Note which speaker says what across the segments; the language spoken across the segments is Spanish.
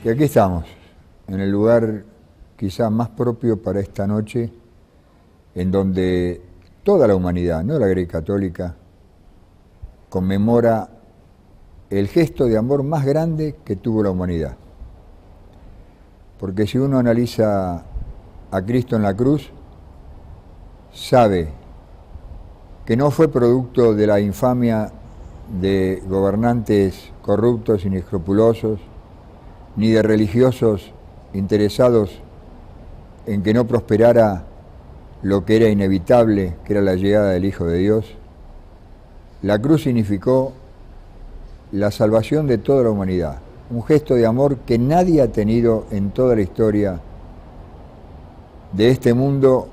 Speaker 1: Y aquí estamos, en el lugar quizá más propio para esta noche, en donde toda la humanidad, no la Iglesia Católica, conmemora el gesto de amor más grande que tuvo la humanidad. Porque si uno analiza a Cristo en la cruz, sabe que no fue producto de la infamia de gobernantes corruptos, inescrupulosos, ni de religiosos interesados en que no prosperara lo que era inevitable, que era la llegada del Hijo de Dios. La cruz significó la salvación de toda la humanidad, un gesto de amor que nadie ha tenido en toda la historia de este mundo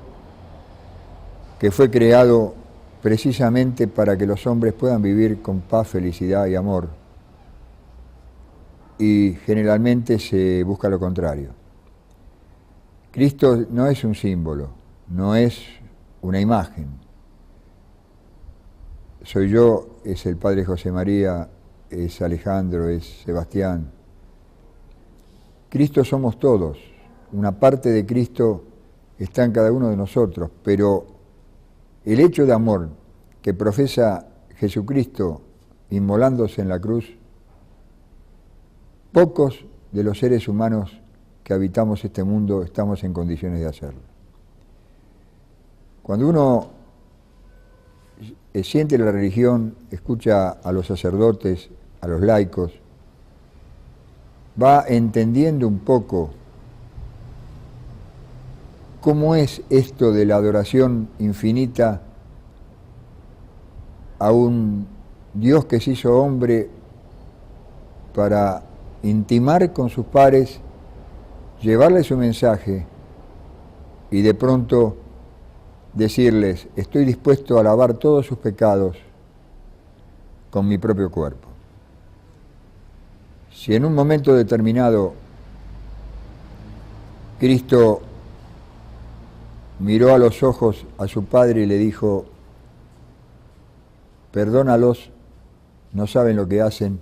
Speaker 1: que fue creado precisamente para que los hombres puedan vivir con paz, felicidad y amor. Y generalmente se busca lo contrario. Cristo no es un símbolo, no es una imagen. Soy yo, es el Padre José María, es Alejandro, es Sebastián. Cristo somos todos, una parte de Cristo está en cada uno de nosotros, pero el hecho de amor que profesa Jesucristo inmolándose en la cruz, pocos de los seres humanos que habitamos este mundo estamos en condiciones de hacerlo. Cuando uno siente la religión, escucha a los sacerdotes, a los laicos, va entendiendo un poco cómo es esto de la adoración infinita a un Dios que se hizo hombre para intimar con sus pares, llevarles su mensaje y de pronto decirles, estoy dispuesto a lavar todos sus pecados con mi propio cuerpo. Si en un momento determinado Cristo miró a los ojos a su Padre y le dijo, perdónalos, no saben lo que hacen,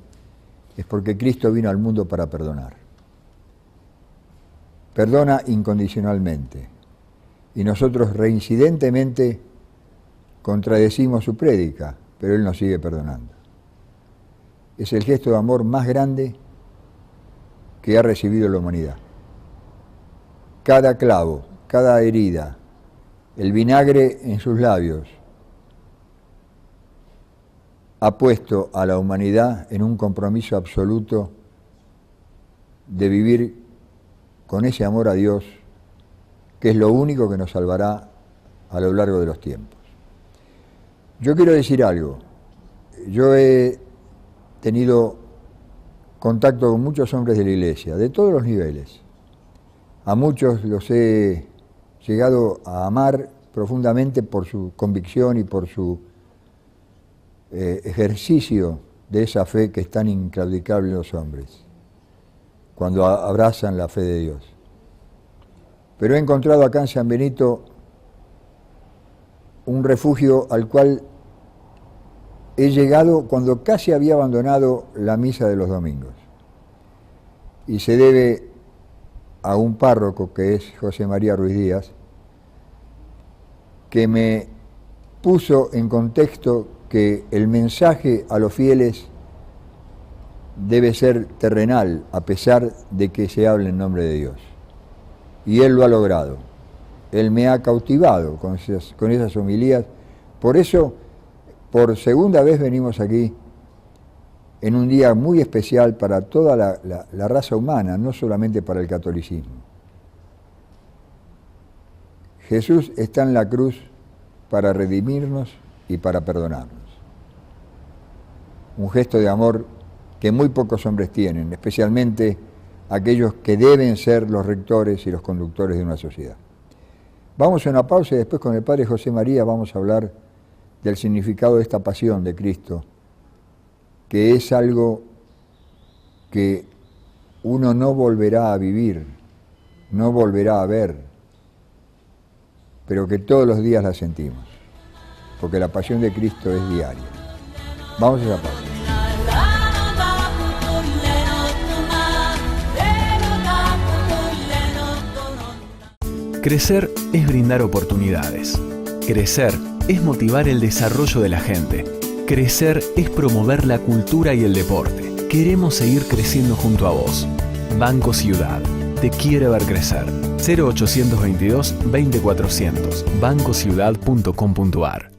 Speaker 1: es porque Cristo vino al mundo para perdonar. Perdona incondicionalmente. Y nosotros reincidentemente contradecimos su prédica, pero Él nos sigue perdonando. Es el gesto de amor más grande que ha recibido la humanidad. Cada clavo, cada herida, el vinagre en sus labios, ha puesto a la humanidad en un compromiso absoluto de vivir con ese amor a Dios, que es lo único que nos salvará a lo largo de los tiempos. Yo quiero decir algo. Yo he tenido contacto con muchos hombres de la Iglesia, de todos los niveles. A muchos los he llegado a amar profundamente por su convicción y por su ejercicio de esa fe que es tan inclaudicable en los hombres, cuando abrazan la fe de Dios. Pero he encontrado acá en San Benito un refugio al cual he llegado cuando casi había abandonado la misa de los domingos. Y se debe a un párroco que es José María Ruiz Díaz, que me puso en contexto que el mensaje a los fieles debe ser terrenal, a pesar de que se hable en nombre de Dios. Y Él lo ha logrado. Él me ha cautivado con esas homilías. Por eso, por segunda vez venimos aquí en un día muy especial para toda la raza humana, no solamente para el catolicismo. Jesús está en la cruz para redimirnos y para perdonarnos. Un gesto de amor que muy pocos hombres tienen, especialmente aquellos que deben ser los rectores y los conductores de una sociedad. Vamos a una pausa y después con el Padre José María vamos a hablar del significado de esta pasión de Cristo, que es algo que uno no volverá a vivir, no volverá a ver, pero que todos los días la sentimos, porque la pasión de Cristo es diaria. Vamos a esa pausa.
Speaker 2: Crecer es brindar oportunidades. Crecer es motivar el desarrollo de la gente. Crecer es promover la cultura y el deporte. Queremos seguir creciendo junto a vos. Banco Ciudad. Te quiere ver crecer. 0822 20400. bancociudad.com.ar.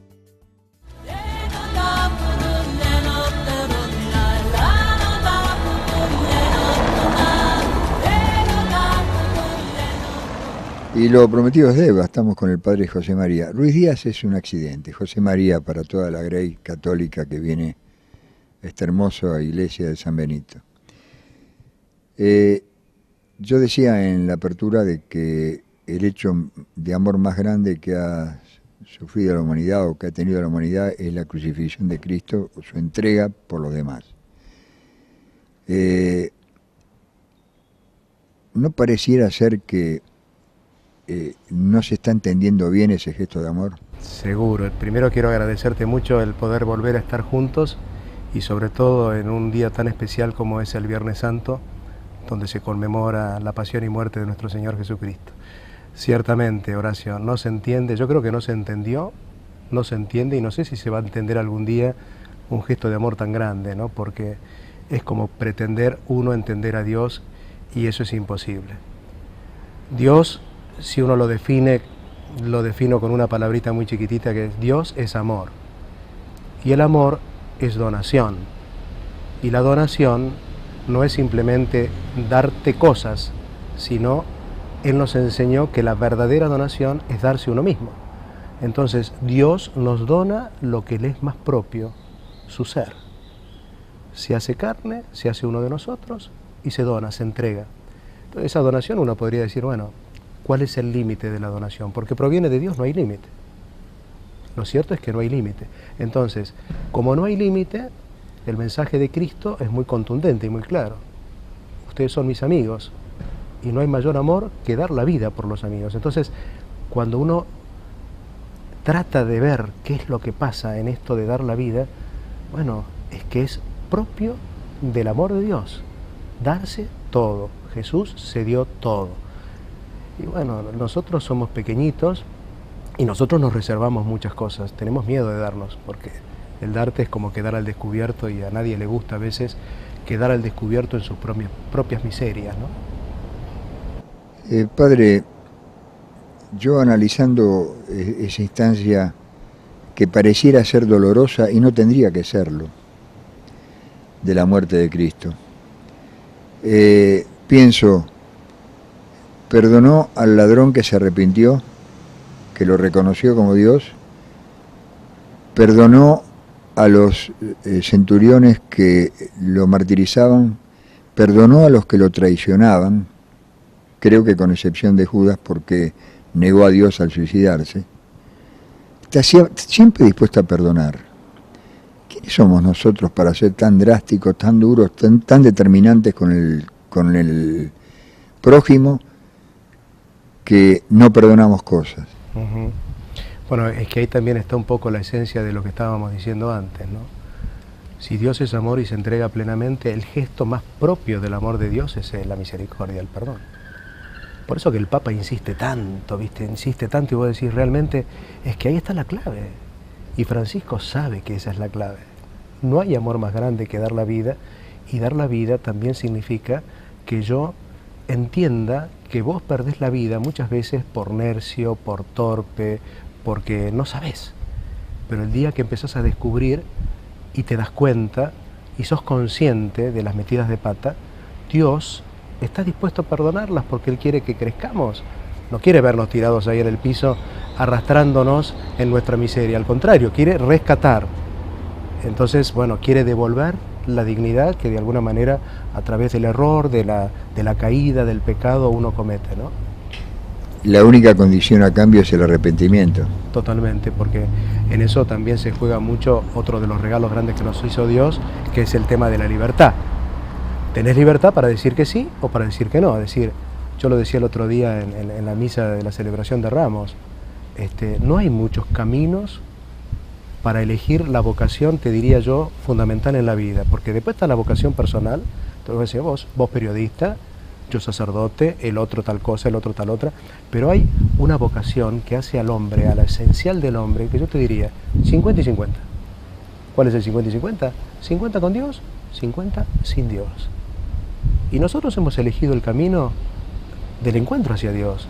Speaker 1: Y lo prometido es deuda. Estamos con el padre José María. Ruiz Díaz es un accidente. José María, para toda la grey católica que viene a esta hermosa iglesia de San Benito. Yo decía en la apertura de que el hecho de amor más grande que ha sufrido la humanidad o que ha tenido la humanidad es la crucifixión de Cristo, o su entrega por los demás. ¿No pareciera ser que no se está entendiendo bien ese gesto de amor?
Speaker 3: Seguro. Primero quiero agradecerte mucho el poder volver a estar juntos y sobre todo en un día tan especial como es el Viernes Santo, donde se conmemora la pasión y muerte de nuestro Señor Jesucristo. Ciertamente, Horacio, no se entiende, yo creo que no se entendió, no se entiende y no sé si se va a entender algún día un gesto de amor tan grande, ¿no? Porque es como pretender uno entender a Dios y eso es imposible. Dios, si uno lo defino con una palabrita muy chiquitita que es Dios es amor. Y el amor es donación. Y la donación no es simplemente darte cosas, sino Él nos enseñó que la verdadera donación es darse uno mismo. Entonces Dios nos dona lo que le es más propio, su ser. Se hace carne, se hace uno de nosotros y se dona, se entrega. Entonces esa donación uno podría decir, bueno, ¿cuál es el límite de la donación? Porque proviene de Dios, no hay límite. Lo cierto es que no hay límite. Entonces, como no hay límite, el mensaje de Cristo es muy contundente y muy claro. Ustedes son mis amigos y no hay mayor amor que dar la vida por los amigos. Entonces, cuando uno trata de ver qué es lo que pasa en esto de dar la vida, bueno, es que es propio del amor de Dios. Darse todo. Jesús se dio todo. Y bueno, nosotros somos pequeñitos y nosotros nos reservamos muchas cosas. Tenemos miedo de darnos porque el darte es como quedar al descubierto y a nadie le gusta a veces quedar al descubierto en sus propias miserias, ¿no?
Speaker 1: Padre, yo analizando esa instancia que pareciera ser dolorosa y no tendría que serlo, de la muerte de Cristo, pienso, perdonó al ladrón que se arrepintió, que lo reconoció como Dios, perdonó a los centuriones que lo martirizaban, perdonó a los que lo traicionaban, creo que con excepción de Judas porque negó a Dios al suicidarse. Está siempre dispuesto a perdonar. ¿Quiénes somos nosotros para ser tan drásticos, tan duros, tan determinantes con el prójimo que no perdonamos cosas?
Speaker 3: Uh-huh. Bueno, es que ahí también está un poco la esencia de lo que estábamos diciendo antes, ¿no? Si Dios es amor y se entrega plenamente, el gesto más propio del amor de Dios es la misericordia, el perdón. Por eso que el Papa insiste tanto, ¿viste? Insiste tanto y vos decís, realmente, es que ahí está la clave. Y Francisco sabe que esa es la clave. No hay amor más grande que dar la vida, y dar la vida también significa que yo entienda que vos perdés la vida muchas veces por necio, por torpe, porque no sabés. Pero el día que empezás a descubrir y te das cuenta y sos consciente de las metidas de pata, Dios está dispuesto a perdonarlas porque Él quiere que crezcamos. No quiere vernos tirados ahí en el piso arrastrándonos en nuestra miseria. Al contrario, quiere rescatar. Entonces, bueno, quiere devolver la dignidad que de alguna manera a través del error, de la caída, del pecado uno comete, ¿no?
Speaker 1: La única condición a cambio es el arrepentimiento.
Speaker 3: Totalmente, porque en eso también se juega mucho otro de los regalos grandes que nos hizo Dios, que es el tema de la libertad. Tenés libertad para decir que sí o para decir que no. Es decir, yo lo decía el otro día en la misa de la celebración de Ramos, no hay muchos caminos para elegir la vocación, te diría yo, fundamental en la vida, porque después está la vocación personal. Entonces vos periodista, yo sacerdote, el otro tal cosa, el otro tal otra, pero hay una vocación que hace al hombre, a la esencial del hombre, que yo te diría 50 y 50. ¿Cuál es el 50 y 50? 50 con Dios, 50 sin Dios. Y nosotros hemos elegido el camino del encuentro hacia Dios.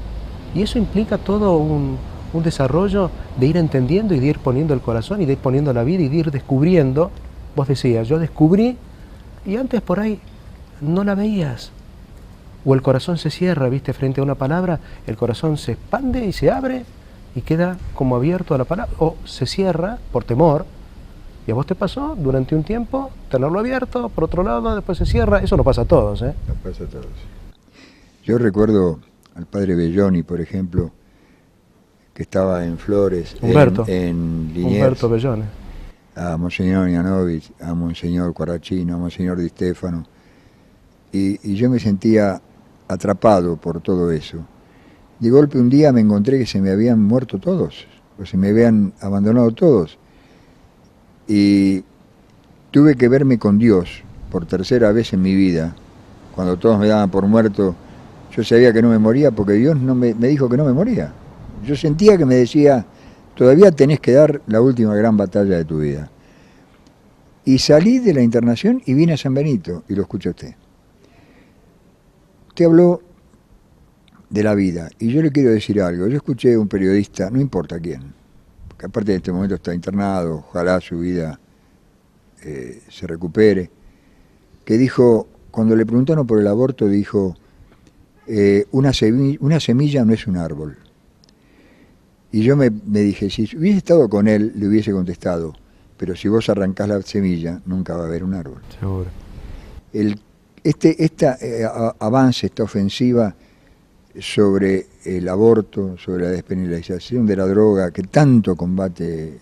Speaker 3: Y eso implica todo un desarrollo de ir entendiendo y de ir poniendo el corazón y de ir poniendo la vida y de ir descubriendo. Vos decías, yo descubrí y antes por ahí no la veías. O el corazón se cierra, viste, frente a una palabra, el corazón se expande y se abre y queda como abierto a la palabra. O se cierra por temor. Y a vos te pasó durante un tiempo tenerlo abierto, por otro lado después se cierra. Eso nos pasa a todos, ¿eh?
Speaker 1: Nos pasa a todos. Yo recuerdo al padre Belloni, por ejemplo, que estaba en Flores,
Speaker 3: Humberto,
Speaker 1: en Liniers,
Speaker 3: Humberto Belloni,
Speaker 1: a Monseñor Yanovich, a Monseñor Cuarachino, a Monseñor Di Stefano, y yo me sentía atrapado por todo eso. De golpe un día me encontré que se me habían muerto todos, o se me habían abandonado todos, y tuve que verme con Dios por tercera vez en mi vida. Cuando todos me daban por muerto, yo sabía que no me moría porque Dios no me dijo que no me moría. Yo sentía que me decía, todavía tenés que dar la última gran batalla de tu vida. Y salí de la internación y vine a San Benito, y lo escucha usted. Usted habló de la vida, y yo le quiero decir algo. Yo escuché a un periodista, no importa quién, porque aparte en este momento está internado, ojalá su vida se recupere, que dijo, cuando le preguntaron por el aborto, dijo, una semilla no es un árbol. Y yo me dije, si hubiese estado con él, le hubiese contestado, pero si vos arrancás la semilla, nunca va a haber un árbol.
Speaker 3: seguro.
Speaker 1: Este avance, esta ofensiva sobre el aborto, sobre la despenalización de la droga, que tanto combate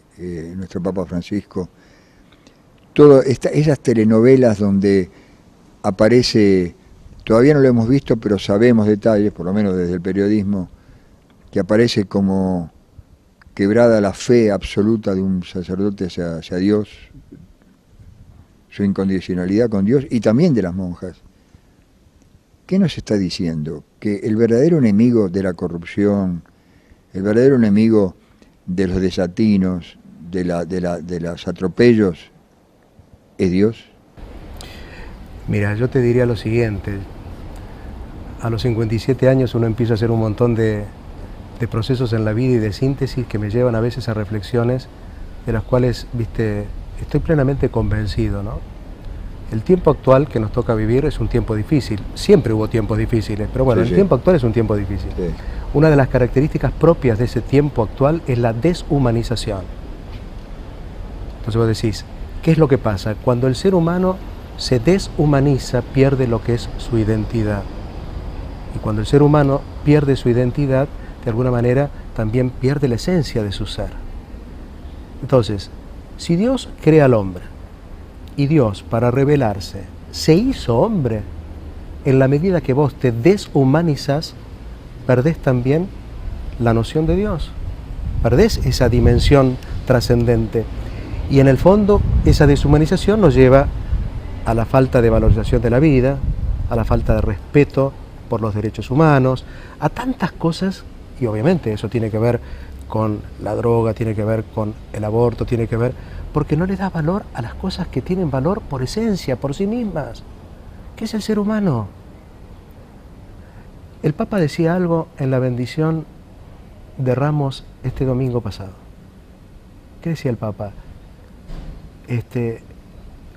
Speaker 1: nuestro Papa Francisco, todas esas telenovelas donde aparece, todavía no lo hemos visto, pero sabemos detalles, por lo menos desde el periodismo, que aparece como quebrada la fe absoluta de un sacerdote hacia Dios, su incondicionalidad con Dios, y también de las monjas. ¿Qué nos está diciendo? Que el verdadero enemigo de la corrupción, el verdadero enemigo de los desatinos, de los atropellos, es Dios.
Speaker 3: Mira, yo te diría lo siguiente. A los 57 años uno empieza a hacer un montón de procesos en la vida y de síntesis que me llevan a veces a reflexiones de las cuales, viste, estoy plenamente convencido, ¿no? El tiempo actual que nos toca vivir es un tiempo difícil. Siempre hubo tiempos difíciles, pero bueno, el tiempo actual es un tiempo difícil. Sí. Una de las características propias de ese tiempo actual es la deshumanización. Entonces vos decís, ¿qué es lo que pasa? Cuando el ser humano se deshumaniza, pierde lo que es su identidad. Y cuando el ser humano pierde su identidad, de alguna manera también pierde la esencia de su ser. Entonces, si Dios crea al hombre, y Dios, para revelarse, se hizo hombre, en la medida que vos te deshumanizás, perdés también la noción de Dios, perdés esa dimensión trascendente. Y en el fondo, esa deshumanización nos lleva a la falta de valorización de la vida, a la falta de respeto por los derechos humanos, a tantas cosas, y obviamente eso tiene que ver con la droga, tiene que ver con el aborto, tiene que ver, porque no le da valor a las cosas que tienen valor por esencia, por sí mismas, que es el ser humano. El Papa decía algo en la bendición de Ramos este domingo pasado. ¿Qué decía el Papa?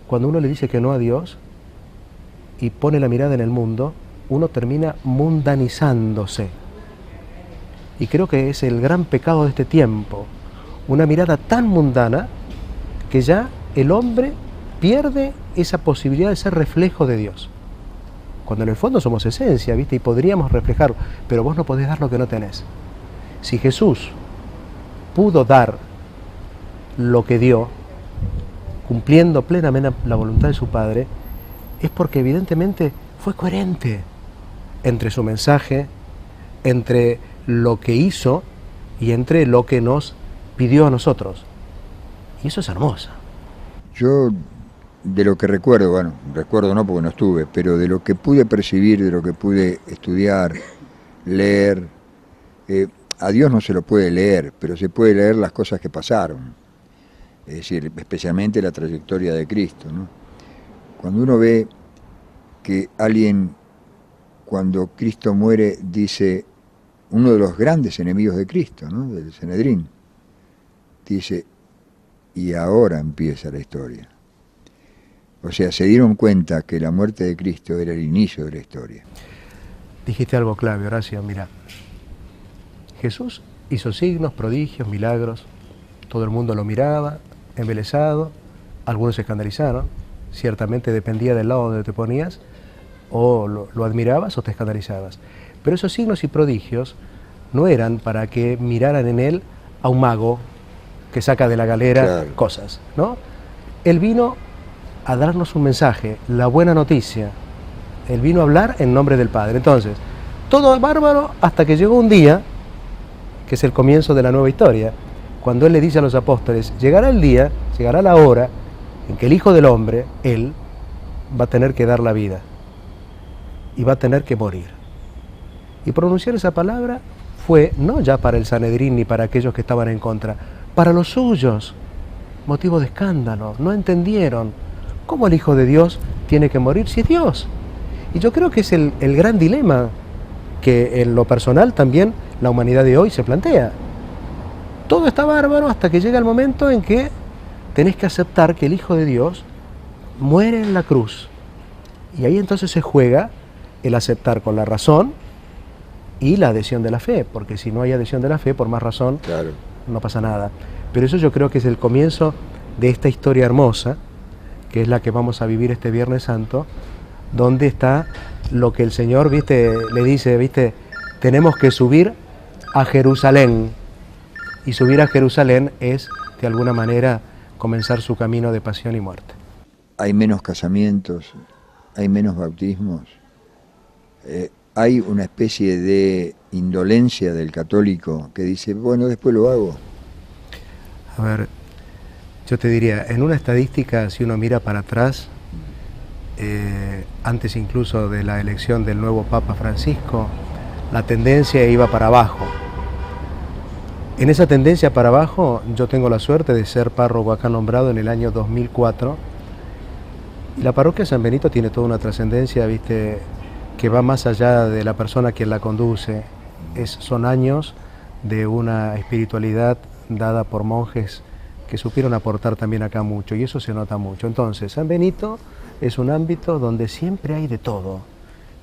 Speaker 3: Cuando uno le dice que no a Dios y pone la mirada en el mundo, uno termina mundanizándose. Y creo que es el gran pecado de este tiempo, una mirada tan mundana que ya el hombre pierde esa posibilidad de ser reflejo de Dios. Cuando en el fondo somos esencia, ¿viste? Y podríamos reflejarlo, pero vos no podés dar lo que no tenés. Si Jesús pudo dar lo que dio, cumpliendo plenamente la voluntad de su Padre, es porque evidentemente fue coherente entre su mensaje, entre lo que hizo y entre lo que nos pidió a nosotros. Y eso es hermoso.
Speaker 1: Yo de lo que recuerdo, bueno, recuerdo no porque no estuve, pero de lo que pude percibir, de lo que pude estudiar, leer, a Dios no se lo puede leer, pero se puede leer las cosas que pasaron, es decir, especialmente la trayectoria de Cristo, ¿no? Cuando uno ve que alguien, cuando Cristo muere, dice, uno de los grandes enemigos de Cristo, ¿no?, del Sanedrín, dice, y ahora empieza la historia. O sea, se dieron cuenta que la muerte de Cristo era el inicio de la historia.
Speaker 3: Dijiste algo clave, Horacio, mira. Jesús hizo signos, prodigios, milagros. Todo el mundo lo miraba, embelesado. Algunos se escandalizaron. Ciertamente dependía del lado donde te ponías. O lo admirabas o te escandalizabas. Pero esos signos y prodigios no eran para que miraran en él a un mago que saca de la galera cosas, ¿no? Él vino a darnos un mensaje, la buena noticia. Él vino a hablar en nombre del Padre. Entonces, todo es bárbaro hasta que llegó un día, que es el comienzo de la nueva historia, cuando Él le dice a los apóstoles, llegará el día, llegará la hora, en que el Hijo del Hombre, Él, va a tener que dar la vida y va a tener que morir. Y pronunciar esa palabra fue no ya para el Sanedrín ni para aquellos que estaban en contra, para los suyos, motivo de escándalo. No entendieron cómo el Hijo de Dios tiene que morir si es Dios. Y yo creo que es el gran dilema que en lo personal también la humanidad de hoy se plantea. Todo está bárbaro hasta que llega el momento en que tenés que aceptar que el Hijo de Dios muere en la cruz. Y ahí entonces se juega el aceptar con la razón y la adhesión de la fe, porque si no hay adhesión de la fe, por más razón, no pasa nada. Pero eso yo creo que es el comienzo de esta historia hermosa, que es la que vamos a vivir este Viernes Santo, donde está lo que el Señor, le dice, tenemos que subir a Jerusalén. Y subir a Jerusalén es, de alguna manera, comenzar su camino de pasión y muerte.
Speaker 1: Hay menos casamientos, hay menos bautismos, hay una especie de indolencia del católico que dice, bueno, después lo hago.
Speaker 3: A ver, yo te diría, en una estadística, si uno mira para atrás, antes incluso de la elección del nuevo Papa Francisco, la tendencia iba para abajo. En esa tendencia para abajo, yo tengo la suerte de ser párroco acá nombrado en el año 2004, y la parroquia San Benito tiene toda una trascendencia, que va más allá de la persona quien la conduce. Son años de una espiritualidad dada por monjes que supieron aportar también acá mucho, y eso se nota mucho. Entonces, San Benito es un ámbito donde siempre hay de todo,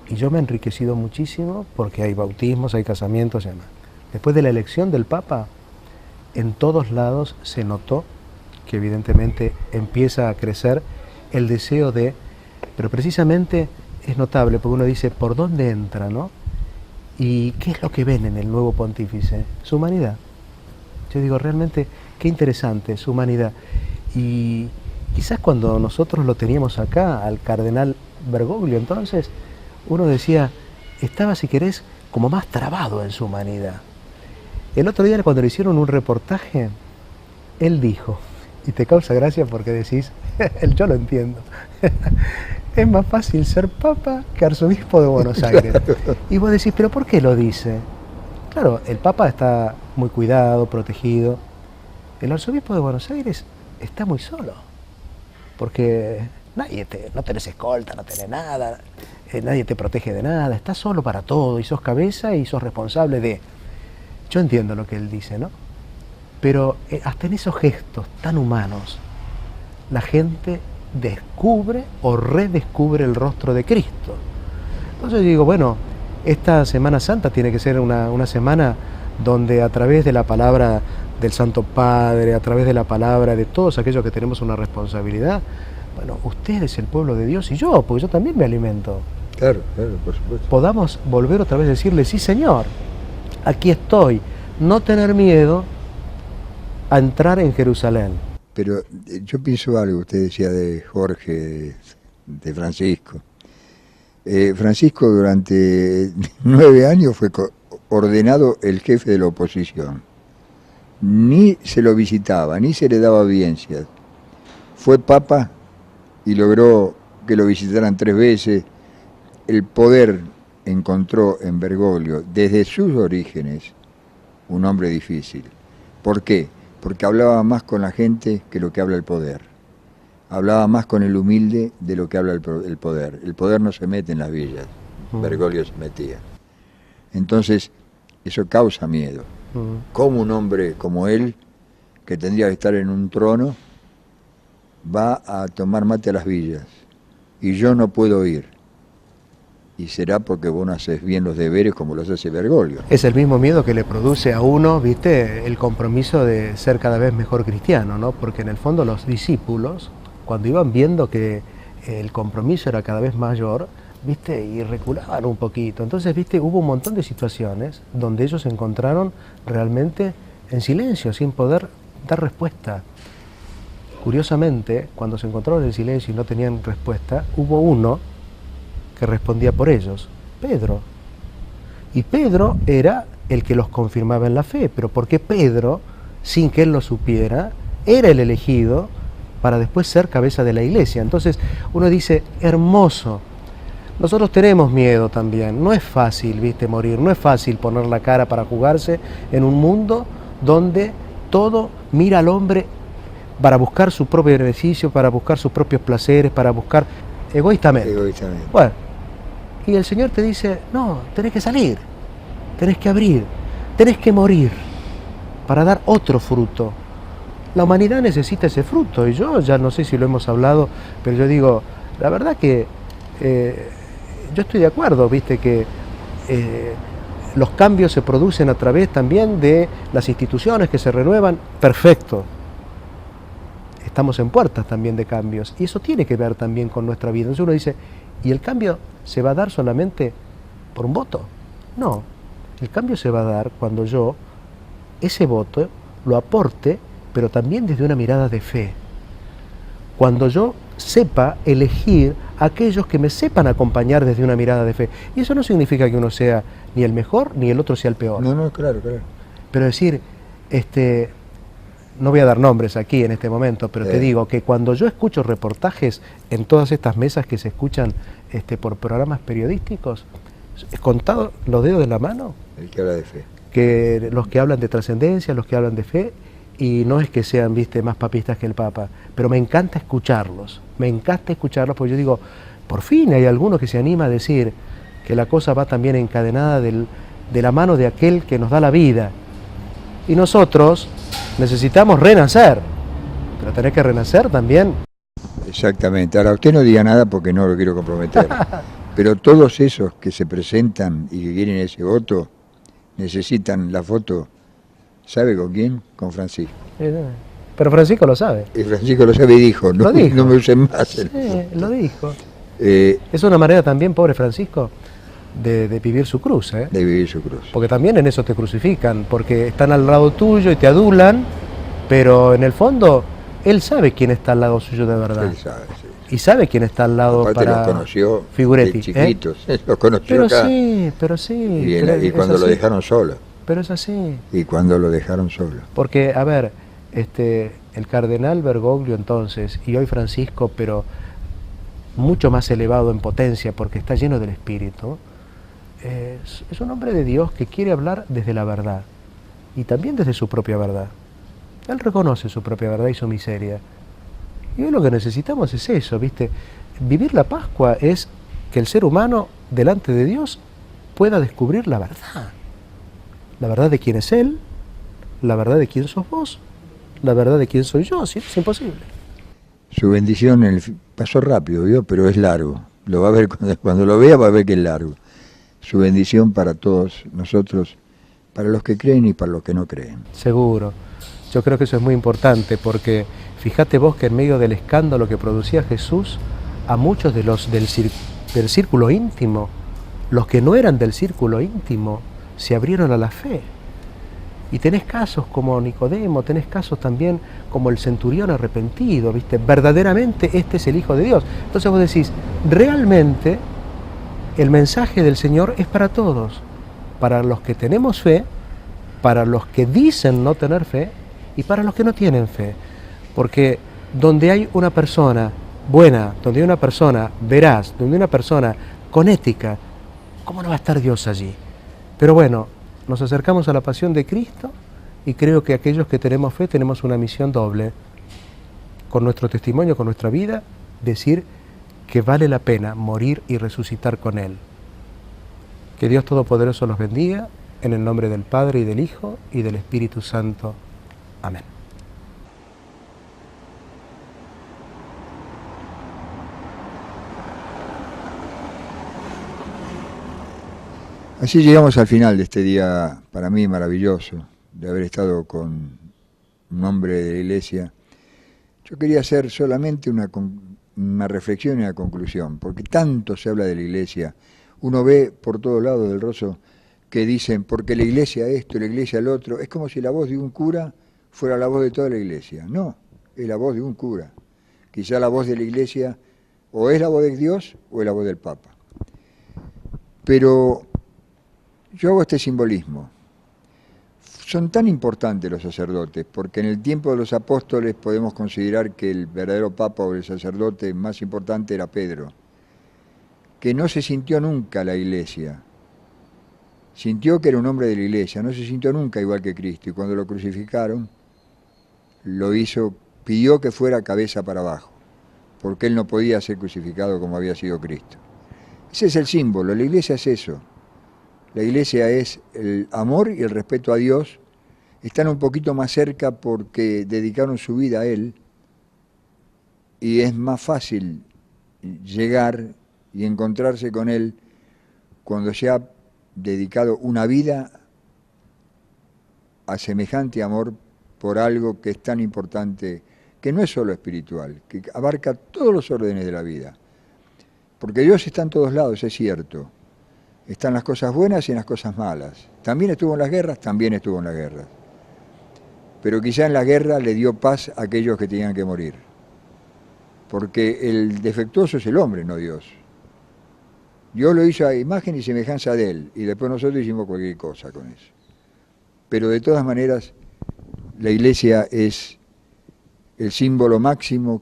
Speaker 3: y yo me he enriquecido muchísimo porque hay bautismos, hay casamientos y demás. Después de la elección del Papa, en todos lados se notó que evidentemente empieza a crecer el deseo de, pero precisamente es notable porque uno dice, ¿por dónde entra, no? ¿Y qué es lo que ven en el nuevo pontífice? Su humanidad. Yo digo, realmente, qué interesante, su humanidad. Y quizás cuando nosotros lo teníamos acá, al cardenal Bergoglio, entonces, uno decía, estaba, si querés, como más trabado en su humanidad. El otro día, cuando le hicieron un reportaje, él dijo, y te causa gracia porque decís, yo lo entiendo, es más fácil ser papa que arzobispo de Buenos Aires. Y vos decís, ¿pero por qué lo dice? Claro, el papa está muy cuidado, protegido. El arzobispo de Buenos Aires está muy solo, porque no tenés escolta, no tenés nada, nadie te protege de nada, estás solo para todo y sos cabeza y sos responsable de... Yo entiendo lo que él dice, ¿no? Pero hasta en esos gestos tan humanos, la gente descubre o redescubre el rostro de Cristo. Entonces yo digo, bueno, esta Semana Santa tiene que ser una semana donde a través de la palabra del Santo Padre, a través de la palabra de todos aquellos que tenemos una responsabilidad, bueno, ustedes, el pueblo de Dios, y yo, porque yo también me alimento.
Speaker 1: Claro, por supuesto.
Speaker 3: Podamos volver otra vez a decirle, sí Señor, aquí estoy, no tener miedo a entrar en Jerusalén.
Speaker 1: Pero yo pienso algo, usted decía de Jorge, de Francisco. Francisco durante 9 años fue ordenado el jefe de la oposición. Ni se lo visitaba, ni se le daba audiencias. Fue papa y logró que lo visitaran 3 veces. El poder encontró en Bergoglio, desde sus orígenes, un hombre difícil. ¿Por qué? Porque hablaba más con la gente que lo que habla el poder. Hablaba más con el humilde de lo que habla el poder. El poder no se mete en las villas, Bergoglio se metía. Entonces, eso causa miedo. ¿Cómo un hombre como él, que tendría que estar en un trono, va a tomar mate a las villas? Y yo no puedo ir. Y será porque vos no haces bien los deberes como los hace Bergoglio.
Speaker 3: Es el mismo miedo que le produce a uno, ¿viste?, el compromiso de ser cada vez mejor cristiano, ¿no? Porque en el fondo los discípulos, cuando iban viendo que el compromiso era cada vez mayor, ¿viste?, y reculaban un poquito. Entonces, ¿viste?, hubo un montón de situaciones donde ellos se encontraron realmente en silencio, sin poder dar respuesta. Curiosamente, cuando se encontraron en silencio y no tenían respuesta, hubo uno que respondía por ellos, Pedro. Y Pedro era el que los confirmaba en la fe, pero porque Pedro, sin que él lo supiera, era el elegido para después ser cabeza de la iglesia. Entonces uno dice, hermoso. Nosotros tenemos miedo también, no es fácil, ¿viste?, morir, no es fácil poner la cara para jugarse en un mundo donde todo mira al hombre para buscar su propio beneficio, para buscar sus propios placeres, para buscar egoístamente. Bueno, y el Señor te dice, no, tenés que salir, tenés que abrir, tenés que morir para dar otro fruto. La humanidad necesita ese fruto, y yo ya no sé si lo hemos hablado, pero yo digo, la verdad que yo estoy de acuerdo, viste, que los cambios se producen a través también de las instituciones que se renuevan, perfecto. Estamos en puertas también de cambios, y eso tiene que ver también con nuestra vida. Entonces uno dice, ¿y el cambio se va a dar solamente por un voto? No, el cambio se va a dar cuando yo ese voto lo aporte, pero también desde una mirada de fe. Cuando yo sepa elegir a aquellos que me sepan acompañar desde una mirada de fe. Y eso no significa que uno sea ni el mejor ni el otro sea el peor.
Speaker 1: No, claro.
Speaker 3: Pero decir, no voy a dar nombres aquí en este momento, pero te digo que cuando yo escucho reportajes en todas estas mesas que se escuchan por programas periodísticos, contado los dedos de la mano,
Speaker 1: el que habla de fe,
Speaker 3: que los que hablan de trascendencia, los que hablan de fe, y no es que sean, viste, más papistas que el Papa, pero me encanta escucharlos porque yo digo, por fin hay alguno que se anima a decir que la cosa va también encadenada de la mano de aquel que nos da la vida, y nosotros necesitamos renacer, pero tenés que renacer también.
Speaker 1: Exactamente. Ahora, usted no diga nada porque no lo quiero comprometer, pero todos esos que se presentan y que quieren ese voto, necesitan la foto, ¿sabe con quién? Con Francisco.
Speaker 3: Pero Francisco lo sabe.
Speaker 1: Y Francisco lo sabe y dijo, no me usen más.
Speaker 3: Sí, lo dijo. Es una manera también, pobre Francisco, de vivir su cruz, ¿eh?
Speaker 1: De vivir su cruz.
Speaker 3: Porque también en eso te crucifican, porque están al lado tuyo y te adulan, pero en el fondo él sabe quién está al lado suyo de verdad.
Speaker 1: Él sabe, sí.
Speaker 3: Y sabe quién está al lado.
Speaker 1: Aparte
Speaker 3: para
Speaker 1: los conoció
Speaker 3: Figuretti,
Speaker 1: de chiquitos, los conoció
Speaker 3: pero
Speaker 1: acá.
Speaker 3: Pero sí.
Speaker 1: Y cuando lo dejaron solo.
Speaker 3: Pero es así.
Speaker 1: Y cuando lo dejaron solo.
Speaker 3: Porque, a ver, el cardenal Bergoglio entonces, y hoy Francisco, pero mucho más elevado en potencia porque está lleno del Espíritu, es un hombre de Dios que quiere hablar desde la verdad y también desde su propia verdad. Él reconoce su propia verdad y su miseria. Y hoy lo que necesitamos es eso, ¿viste? Vivir la Pascua es que el ser humano delante de Dios pueda descubrir la verdad. La verdad de quién es Él, la verdad de quién sos vos, la verdad de quién soy yo. ¿Sí? Es imposible.
Speaker 1: Su bendición pasó rápido, ¿vio? Pero es largo. Lo va a ver cuando lo vea, va a ver que es largo. Su bendición para todos nosotros, para los que creen y para los que no creen.
Speaker 3: Seguro. Yo creo que eso es muy importante porque fíjate vos que en medio del escándalo que producía Jesús, a muchos de los del círculo íntimo, los que no eran del círculo íntimo, se abrieron a la fe. Y tenés casos como Nicodemo, tenés casos también como el centurión arrepentido, ¿viste? Verdaderamente este es el Hijo de Dios. Entonces vos decís, realmente el mensaje del Señor es para todos, para los que tenemos fe, para los que dicen no tener fe y para los que no tienen fe. Porque donde hay una persona buena, donde hay una persona veraz, donde hay una persona con ética, ¿cómo no va a estar Dios allí? Pero bueno, nos acercamos a la pasión de Cristo y creo que aquellos que tenemos fe tenemos una misión doble. Con nuestro testimonio, con nuestra vida, decir que vale la pena morir y resucitar con Él. Que Dios Todopoderoso los bendiga, en el nombre del Padre y del Hijo y del Espíritu Santo. Amén.
Speaker 1: Así llegamos al final de este día, para mí maravilloso, de haber estado con un hombre de la Iglesia. Yo quería hacer solamente una reflexión y una conclusión, porque tanto se habla de la Iglesia. Uno ve por todos lados del Rosso que dicen, porque la Iglesia esto, la Iglesia el otro. Es como si la voz de un cura fuera la voz de toda la Iglesia. No, es la voz de un cura. Quizá la voz de la Iglesia o es la voz de Dios o es la voz del Papa. Pero yo hago este simbolismo. Son tan importantes los sacerdotes, porque en el tiempo de los apóstoles podemos considerar que el verdadero papa o el sacerdote más importante era Pedro, que no se sintió nunca la Iglesia. Sintió que era un hombre de la Iglesia, no se sintió nunca igual que Cristo, y cuando lo crucificaron, lo hizo, pidió que fuera cabeza para abajo, porque él no podía ser crucificado como había sido Cristo. Ese es el símbolo, la Iglesia es eso. La Iglesia es el amor y el respeto a Dios. Están un poquito más cerca porque dedicaron su vida a Él y es más fácil llegar y encontrarse con Él cuando se ha dedicado una vida a semejante amor por algo que es tan importante, que no es solo espiritual, que abarca todos los órdenes de la vida. Porque Dios está en todos lados, es cierto. Están las cosas buenas y en las cosas malas. También estuvo en las guerras, también estuvo en las guerras. Pero quizá en la guerra le dio paz a aquellos que tenían que morir. Porque el defectuoso es el hombre, no Dios. Dios lo hizo a imagen y semejanza de Él, y después nosotros hicimos cualquier cosa con eso. Pero de todas maneras, la Iglesia es el símbolo máximo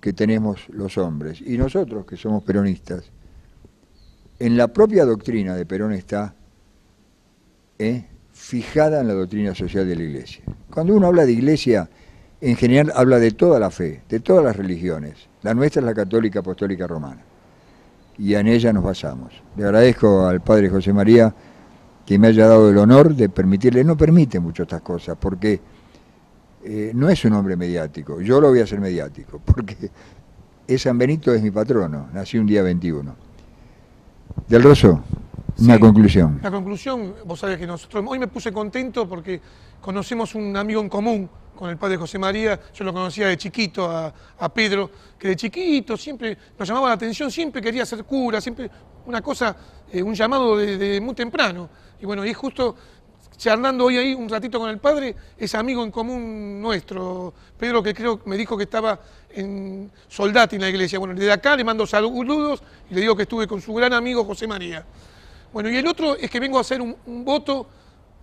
Speaker 1: que tenemos los hombres. Y nosotros, que somos peronistas, en la propia doctrina de Perón está fijada en la doctrina social de la Iglesia. Cuando uno habla de Iglesia, en general habla de toda la fe, de todas las religiones. La nuestra es la católica apostólica romana, y en ella nos basamos. Le agradezco al Padre José María que me haya dado el honor de permitirle, no permite mucho estas cosas, porque no es un hombre mediático, yo lo voy a hacer mediático, porque San Benito es mi patrono, nací un día 21. Del Rosso, una conclusión.
Speaker 4: La conclusión, vos sabés que nosotros, hoy me puse contento porque conocemos un amigo en común con el Padre José María. Yo lo conocía de chiquito a Pedro, que de chiquito siempre nos llamaba la atención, siempre quería ser cura, siempre una cosa, un llamado de muy temprano. Y bueno, y justo charlando hoy ahí un ratito con el Padre, es amigo en común nuestro, Pedro, que creo me dijo que estaba en Soldati en la iglesia. Bueno, desde acá le mando saludos y le digo que estuve con su gran amigo José María. Bueno, y el otro es que vengo a hacer un voto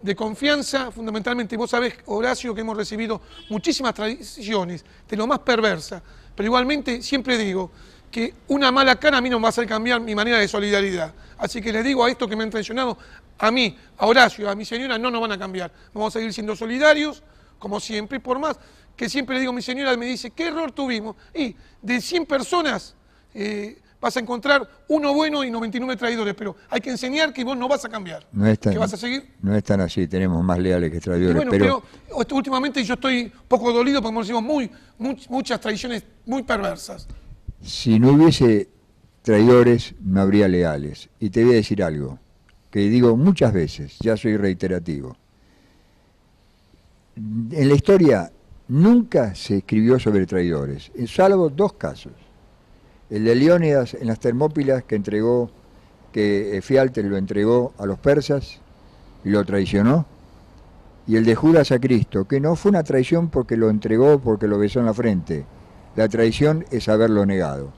Speaker 4: de confianza, fundamentalmente, vos sabés, Horacio, que hemos recibido muchísimas tradiciones, de lo más perversa, pero igualmente siempre digo que una mala cara a mí no me va a hacer cambiar mi manera de solidaridad. Así que les digo a esto que me han mencionado, a mí, a Horacio, a mi señora, no nos van a cambiar. Vamos a seguir siendo solidarios, como siempre, por más que siempre le digo, mi señora me dice, ¿qué error tuvimos? Y de 100 personas vas a encontrar uno bueno y 99 traidores, pero hay que enseñar que vos no vas a cambiar,
Speaker 1: no es tan,
Speaker 4: que vas a seguir.
Speaker 1: No es tan así, tenemos más leales que traidores.
Speaker 4: Bueno, pero últimamente yo estoy un poco dolido porque hemos recibido muchas traiciones muy perversas. Si no hubiese traidores, no habría leales. Y te voy a decir algo, que digo muchas veces, ya soy reiterativo. En la historia nunca se escribió sobre traidores, salvo dos casos. El de Leónidas en las Termópilas, que Efialtes lo entregó a los persas y lo traicionó. Y el de Judas a Cristo, que no fue una traición porque lo entregó, porque lo besó en la frente. La traición es haberlo negado.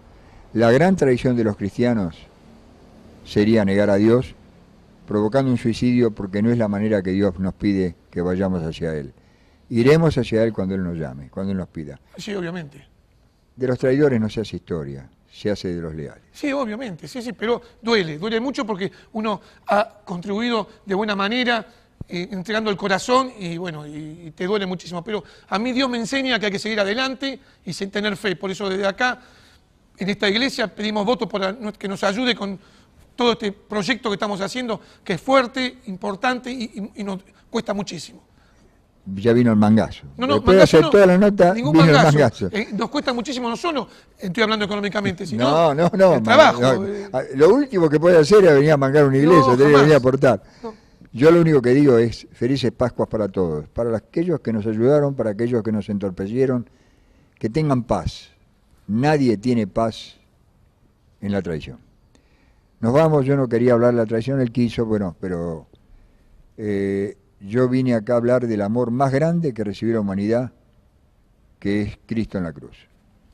Speaker 4: La gran traición de los cristianos sería negar a Dios, provocando un suicidio, porque no es la manera que Dios nos pide que vayamos hacia Él. Iremos hacia Él cuando Él nos llame, cuando Él nos pida. Sí, obviamente.
Speaker 1: de los traidores no se hace historia, se hace de los leales.
Speaker 4: Sí, obviamente, sí, pero duele mucho porque uno ha contribuido de buena manera, entregando el corazón y bueno, y te duele muchísimo. Pero a mí Dios me enseña que hay que seguir adelante y sin tener fe. Por eso desde acá, en esta iglesia, pedimos votos para que nos ayude con todo este proyecto que estamos haciendo, que es fuerte, importante y nos cuesta muchísimo.
Speaker 1: Ya vino el mangazo.
Speaker 4: No,
Speaker 1: después de hacer toda la nota,
Speaker 4: ningún
Speaker 1: vino
Speaker 4: mangazo.
Speaker 1: el mangazo.
Speaker 4: Nos cuesta muchísimo, no solo estoy hablando económicamente, sino
Speaker 1: no,
Speaker 4: el trabajo.
Speaker 1: Lo último que puede hacer es venir a mangar una iglesia, tiene que venir a aportar.
Speaker 4: No.
Speaker 1: Yo lo único que digo es felices Pascuas para todos, para aquellos que nos ayudaron, para aquellos que nos entorpecieron, que tengan paz. Nadie tiene paz en la traición. Nos vamos, yo no quería hablar de la traición, él quiso, bueno, pero yo vine acá a hablar del amor más grande que recibió la humanidad, que es Cristo en la cruz.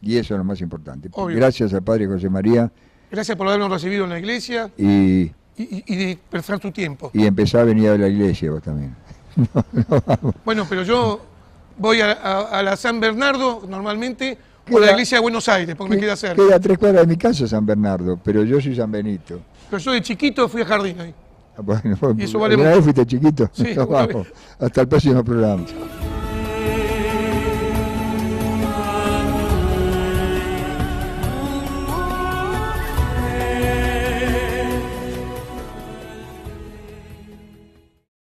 Speaker 1: Y eso es lo más importante.
Speaker 4: Obvio.
Speaker 1: Gracias al Padre José María.
Speaker 4: Gracias por habernos recibido en la iglesia
Speaker 1: Y
Speaker 4: de prestar tu tiempo.
Speaker 1: Y empezá a venir a la iglesia vos también. Vamos.
Speaker 4: Bueno, pero yo voy a la San Bernardo normalmente o a la iglesia de Buenos Aires, porque me queda cerca.
Speaker 1: Queda a 3 cuadras de mi casa San Bernardo, pero yo soy San Benito.
Speaker 4: Pero yo de chiquito fui a jardín ahí.
Speaker 1: Bueno,
Speaker 4: Y eso vale
Speaker 1: ¿alguna
Speaker 4: mucho.
Speaker 1: vez fuiste chiquito?
Speaker 4: Sí,
Speaker 1: Nos vamos. Hasta el próximo programa.